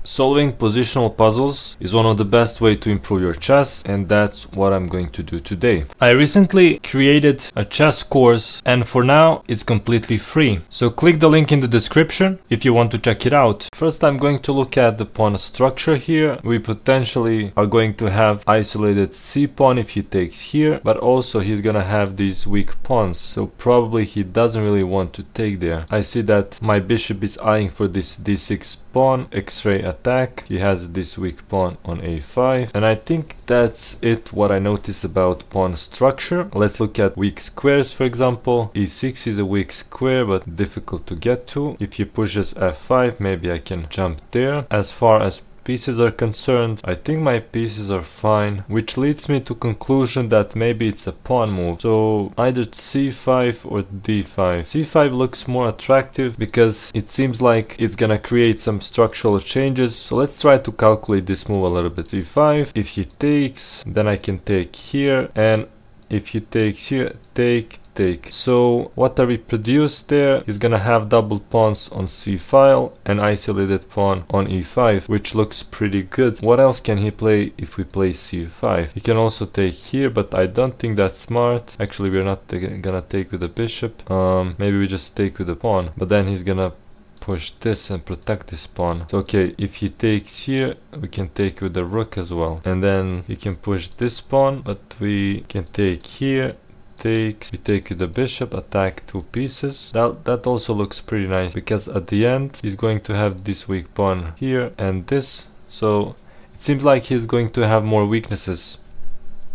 Solving positional puzzles is one of the best way to improve your chess, and that's what I'm going to do today. I recently created a chess course, and for now it's completely free. So click the link in the description if you want to check it out. First, I'm going to look at the pawn structure here. We potentially are going to have isolated c pawn if he takes here, but also he's gonna have these weak pawns, so probably he doesn't really want to take there. I see that my bishop is eyeing for this d6 pawn, x-ray attack. He has this weak pawn on a5, and I think that's it what I notice about pawn structure. Let's look at weak squares. For example, e6 is a weak square but difficult to get to. If he pushes f5, maybe I can jump there. As far as pieces are concerned, I think my pieces are fine, which leads me to conclusion that maybe it's a pawn move. So either c5 or d5. c5 looks more attractive because it seems like it's gonna create some structural changes. So let's try to calculate this move a little bit. c5, if he takes, then I can take here, and if he takes here, take. So what are we produced there? He's gonna have double pawns on c file and isolated pawn on e5, which looks pretty good. What else can he play if we play c5? He can also take here, but I don't think that's smart. Actually, we're not gonna take with the bishop. Maybe we just take with the pawn, but then he's gonna push this and protect this pawn. So okay, if he takes here, we can take with the rook as well, and then he can push this pawn, but we can take here. We take with the bishop, attack two pieces. That also looks pretty nice, because at the end he's going to have this weak pawn here and this, so it seems like he's going to have more weaknesses.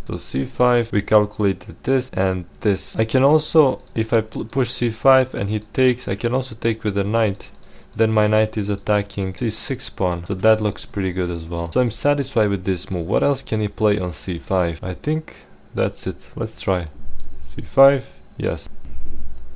So c5, we calculated this and this. I can also, if I push c5 and he takes, I can also take with the knight. Then my knight is attacking c6 pawn, so that looks pretty good as well. So I'm satisfied with this move. What else can he play on c5? I think that's it. Let's try c5, yes.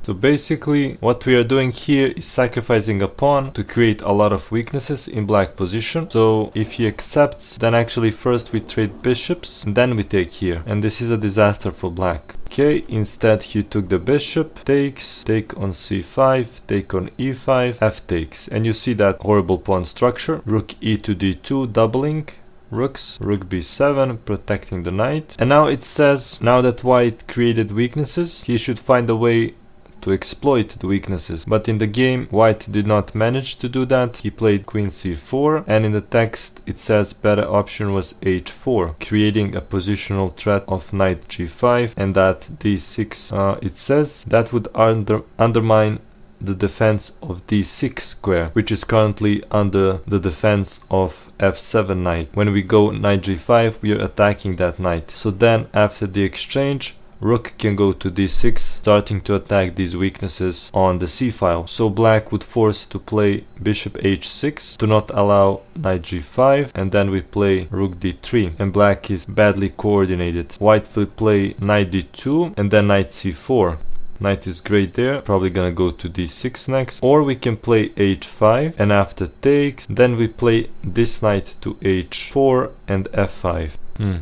So basically what we are doing here is sacrificing a pawn to create a lot of weaknesses in black position. So if he accepts, then actually first we trade bishops and then we take here, and this is a disaster for black. Okay, instead he took the bishop, takes, take on c5, take on e5, f takes, and you see that horrible pawn structure, rook e to d2 doubling rooks, rook b7 protecting the knight. And now it says, now that white created weaknesses, he should find a way to exploit the weaknesses, but in the game white did not manage to do that. He played queen c4, and in the text it says better option was h4, creating a positional threat of knight g5, and that d6 it says that would undermine the defense of d6 square, which is currently under the defense of f7 knight. When we go knight g5, we are attacking that knight. So then after the exchange, rook can go to d6, starting to attack these weaknesses on the c file. So black would force to play bishop h6 to not allow knight g5, and then we play rook d3, and black is badly coordinated. White will play knight d2 and then knight c4. Knight is great there, probably gonna go to d6 next, or we can play h5, and after takes, then we play this knight to h4 and f5.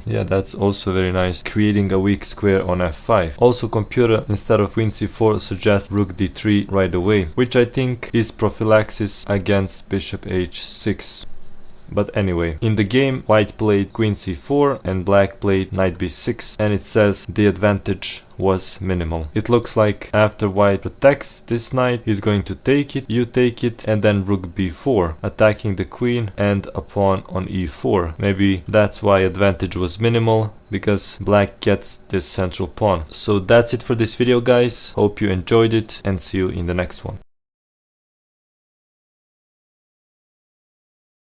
Yeah, that's also very nice, creating a weak square on f5. Also computer, instead of queen c4, suggests rook d3 right away, which I think is prophylaxis against bishop h6. But anyway, in the game white played queen c4 and black played knight b6, and it says the advantage was minimal. It looks like after white protects this knight, he's going to take it, you take it, and then rook b4, attacking the queen and a pawn on e4. Maybe that's why advantage was minimal, because black gets this central pawn. So that's it for this video, guys. Hope you enjoyed it, and see you in the next one.